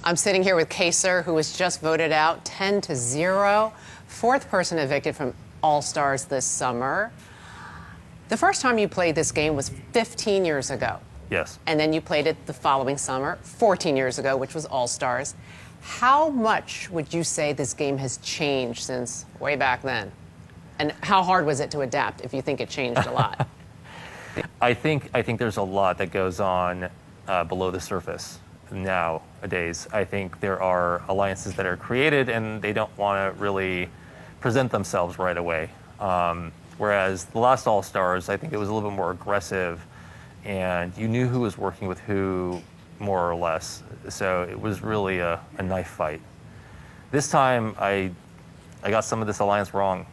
I'm sitting here with Kaysar, who was just voted out 10-0, fourth person evicted from All-Stars this summer. The first time you played this game was 15 years ago. Yes. And then you played it the following summer, 14 years ago, which was All-Stars. How much would you say this game has changed since way back then? And how hard was it to adapt, if you think it changed a lot? I think there's a lot that goes on below the surface nowadays. I think there are alliances that are created and they don't want to really present themselves right away. Whereas the last All-Stars, I think it was a little bit more aggressive and you knew who was working with who more or less. So it was really a knife fight. This time I got some of this alliance wrong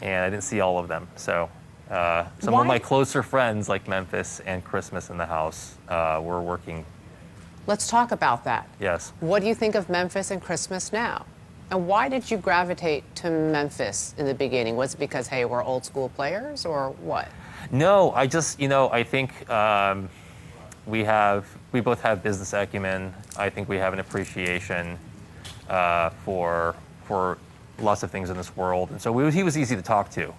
and I didn't see all of them. So some of my closer friends like Memphis and Christmas in the house were working. Let's talk about that. Yes. What do you think of Memphis and Christmas now? And why did you gravitate to Memphis in the beginning? Was it because, hey, we're old school players or what? No, I just, I think we both have business acumen. I think we have an appreciation for lots of things in this world. And so he was easy to talk to.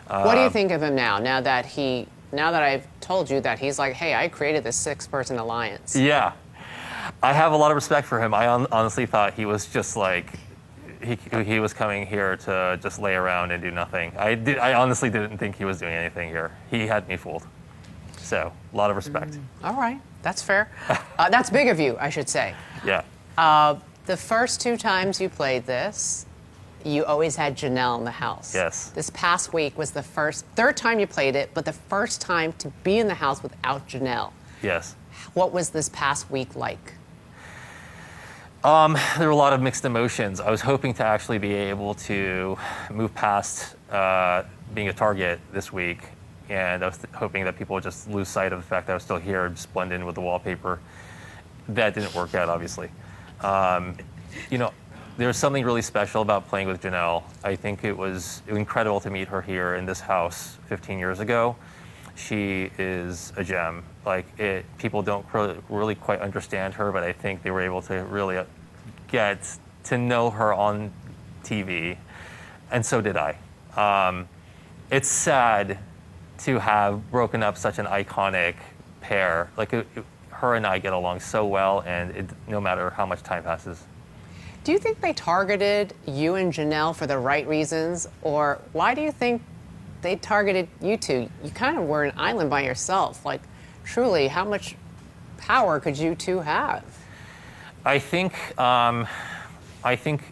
What do you think of him now that I've told you that he's like, hey, I created this 6-person alliance? Yeah. I have a lot of respect for him. I honestly thought he was just like, he was coming here to just lay around and do nothing. I honestly didn't think he was doing anything here. He had me fooled. So, a lot of respect. All right, that's fair. That's big of you, I should say. Yeah. The first 2 times you played this, you always had Janelle in the house. Yes. This past week was the third time you played it, but the first time to be in the house without Janelle. Yes. What was this past week like? There were a lot of mixed emotions. I was hoping to actually be able to move past being a target this week, and I was hoping that people would just lose sight of the fact that I was still here and just blend in with the wallpaper. That didn't work out, obviously. There's something really special about playing with Janelle. I think it was incredible to meet her here in this house 15 years ago. She is a gem. People don't really quite understand her, but I think they were able to really get to know her on TV, and so did I. It's sad to have broken up such an iconic pair. Her and I get along so well, and no matter how much time passes. Do you think they targeted you and Janelle for the right reasons, or why do you think they targeted you two? You kind of were an island by yourself. Truly, how much power could you two have? I think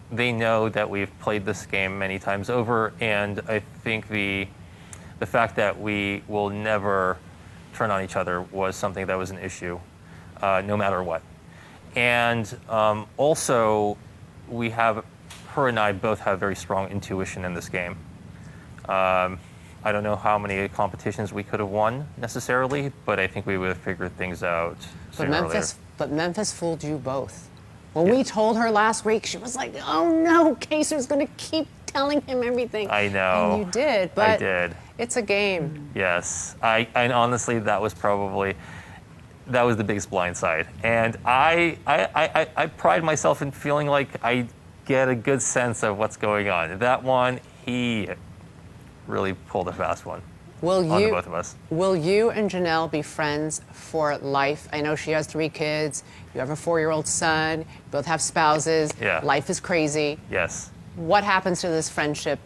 they know that we've played this game many times over, and I think the fact that we will never turn on each other was something that was an issue, no matter what. And also, her and I both have very strong intuition in this game. I don't know how many competitions we could have won necessarily, but I think we would have figured things out sooner or later. But Memphis fooled you both. When we told her last week, she was like, oh no, Kaysar's going to keep telling him everything. I know. And you did, but I did. It's a game. Yes. I honestly, that was the biggest blind side. And I pride myself in feeling like I get a good sense of what's going on. That one, he really pulled a fast one on both of us. Will you and Janelle be friends for life? I know she has 3 kids. You have a 4-year-old son. You both have spouses. Yeah. Life is crazy. Yes. What happens to this friendship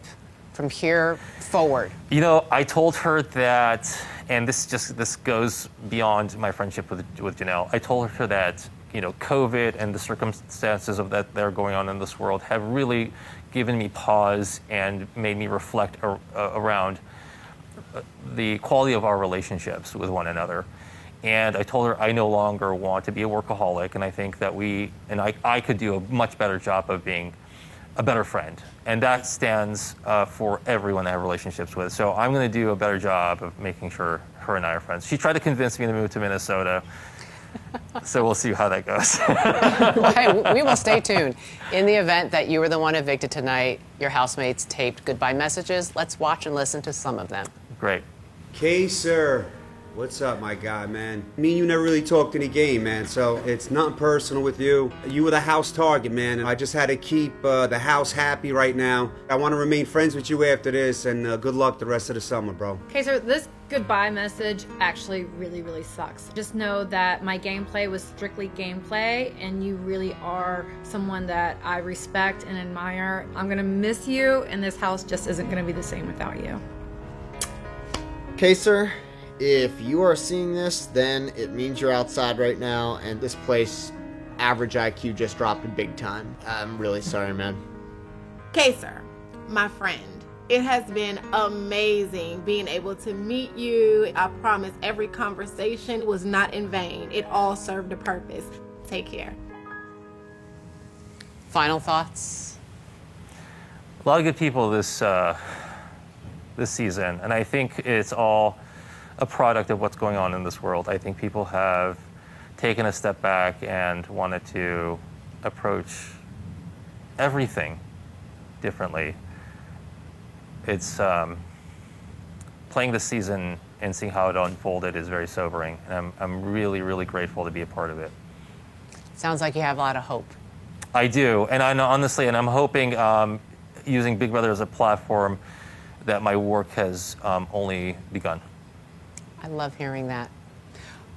from here forward? I told her that, and this goes beyond my friendship with Janelle. I told her that COVID and the circumstances of that are going on in this world have really given me pause and made me reflect around the quality of our relationships with one another. And I told her I no longer want to be a workaholic, and I think that I could do a much better job of being a better friend. And that stands for everyone I have relationships with. So I'm going to do a better job of making sure her and I are friends. She tried to convince me to move to Minnesota. So we'll see how that goes. Well, hey, we will stay tuned. In the event that you were the one evicted tonight, your housemates taped goodbye messages. Let's watch and listen to some of them. Great. Kaysar, What's up, my guy, man? Me and you never really talked any game, man, so it's nothing personal with you. You were the house target, man, and I just had to keep the house happy right now. I want to remain friends with you after this, and good luck the rest of the summer, bro. Kaysar, this goodbye message actually really sucks. Just know that my gameplay was strictly gameplay, and you really are someone that I respect and admire. I'm gonna miss you, and this house just isn't gonna be the same without you. Kaysar, if you are seeing this, then it means you're outside right now, and this place, average IQ just dropped a big time. I'm really sorry, man. Kaysar, my friend, it has been amazing being able to meet you. I promise every conversation was not in vain. It all served a purpose. Take care. Final thoughts? A lot of good people this season, and I think it's all a product of what's going on in this world. I think people have taken a step back and wanted to approach everything differently. It's playing this season and seeing how it unfolded is very sobering, and I'm really grateful to be a part of it. Sounds like you have a lot of hope. I do, and honestly, I'm hoping using Big Brother as a platform that my work has only begun. I love hearing that.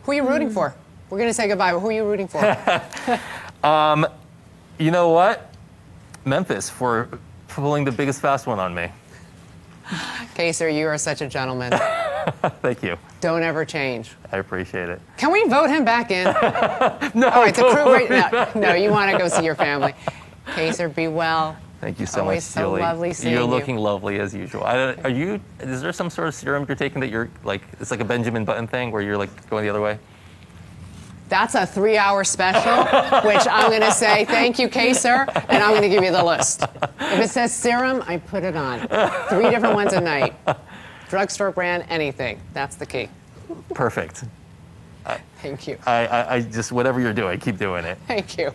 Who are you rooting for? We're going to say goodbye, but who are you rooting for? You know what? Memphis for pulling the biggest fast one on me. Kaysar, you are such a gentleman. Thank you. Don't ever change. I appreciate it. Can we vote him back in? No, All right, the crew right now. No, you want to go see your family. Kaysar, be well. Thank you so Always much, so Julie. lovely seeing You're you. looking lovely as usual. Are you? Is there some sort of serum you're taking that you're like? It's like a Benjamin Button thing where you're like going the other way. That's a 3-hour special, which I'm going to say thank you, Kaysar, and I'm going to give you the list. If it says serum, I put it on. 3 different ones a night. Drugstore brand, anything. That's the key. Perfect. Thank you. I just whatever you're doing, keep doing it. Thank you.